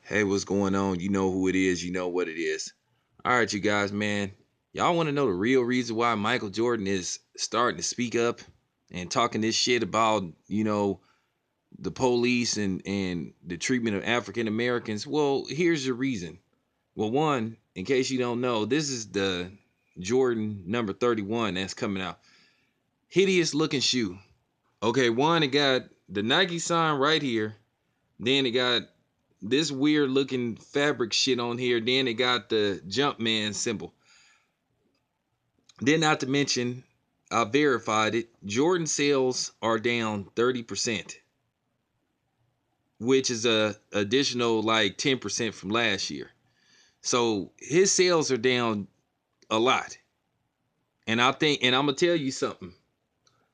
Hey, what's going on? You know who it is. You know what it is. All right, you guys, man. Y'all want to know the real reason why Michael Jordan is starting to speak up and talking this shit about, the police and the treatment of African Americans? Well, here's your reason. Well, one, in case you don't know, this is the Jordan number 31 that's coming out. Hideous looking shoe. Okay, one, it got the Nike sign right here. Then it got this weird looking fabric shit on here. Then it got the Jumpman symbol. Then, not to mention, I verified it. Jordan sales are down 30%, which is a additional like 10% from last year. So his sales are down a lot. And I'm gonna tell you something.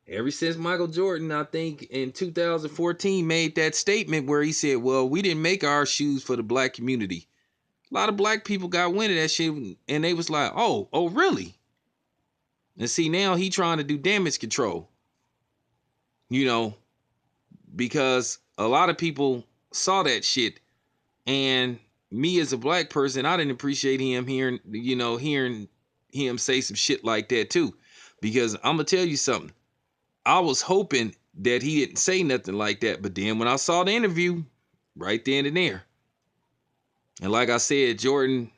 Ever since Michael Jordan, I think in 2014, made that statement where he said, well, we didn't make our shoes for the black community. A lot of black people got wind of that shit, and they was like, oh, really? And see, now he trying to do damage control, you know, because a lot of people saw that shit, and me as a black person, I didn't appreciate him hearing him say some shit like that too, because I'm gonna tell you something. I was hoping that he didn't say nothing like that, but then when I saw the interview, right then and there, and like I said, Jordan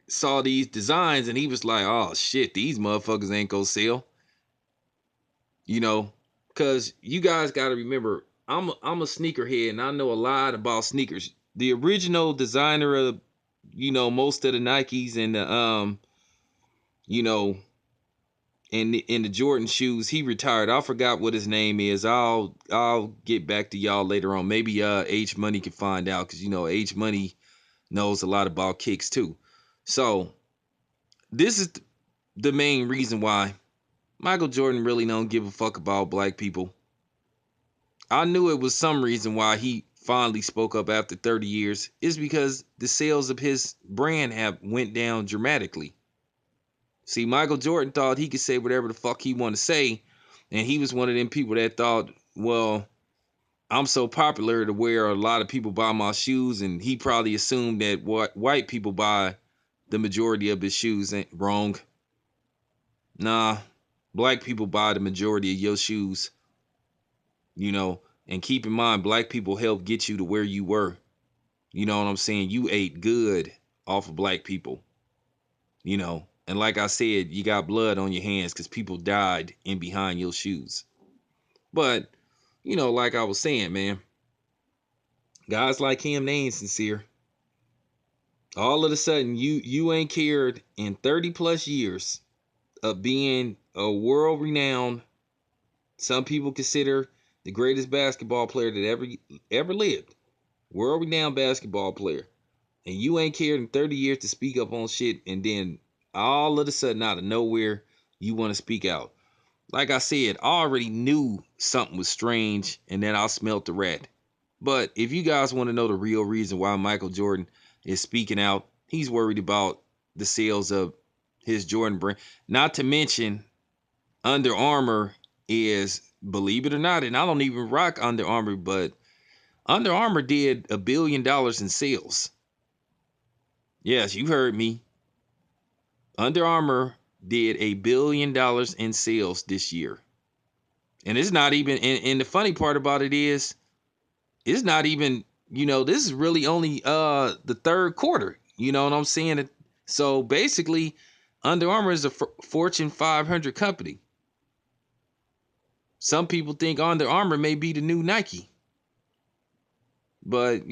saw these designs and he was like, oh shit, these motherfuckers ain't gonna sell. You know, because you guys got to remember, I'm a sneakerhead and I know a lot about sneakers. The original designer of, most of the Nikes and the, you know, and the Jordan shoes, he retired. I forgot what his name is. I'll get back to y'all later on. Maybe H Money can find out, because H Money knows a lot about kicks too. So this is the main reason why Michael Jordan really don't give a fuck about black people. I knew it was some reason why he finally spoke up after 30 years is because the sales of his brand have went down dramatically. See, Michael Jordan thought he could say whatever the fuck he wanted to say, and he was one of them people that thought, well, I'm so popular to where a lot of people buy my shoes, and he probably assumed that what white people buy the majority of his shoes. Ain't wrong. Nah, black people buy the majority of your shoes, and keep in mind, black people helped get you to where you were. You know what I'm saying? You ate good off of black people, And like I said, you got blood on your hands because people died in behind your shoes. But, like I was saying, man, guys like him, they ain't sincere. All of a sudden, you ain't cared in 30 plus years of being a world renowned, some people consider the greatest basketball player that ever lived. World renowned basketball player. And you ain't cared in 30 years to speak up on shit, and then all of a sudden out of nowhere you want to speak out. Like I said, I already knew something was strange, and then I smelt the rat. But if you guys want to know the real reason why Michael Jordan is speaking out, he's worried about the sales of his Jordan brand. Not to mention, Under Armour is, believe it or not, and I don't even rock Under Armour, but Under Armour did $1 billion in sales. Yes, you heard me. Under Armour did $1 billion in sales this year. And it's not even, and the funny part about it is, it's not even, this is really only the third quarter. You know what I'm saying? So basically, Under Armour is a Fortune 500 company. Some people think Under Armour may be the new Nike. But,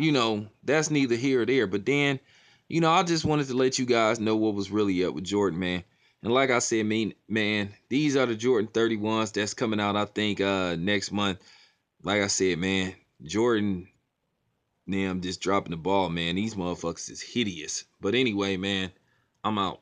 that's neither here or there. But then, I just wanted to let you guys know what was really up with Jordan, man. And like I said, man, these are the Jordan 31s that's coming out, I think, next month. Like I said, man, Jordan, I'm just dropping the ball, man. These motherfuckers is hideous. But anyway, man, I'm out.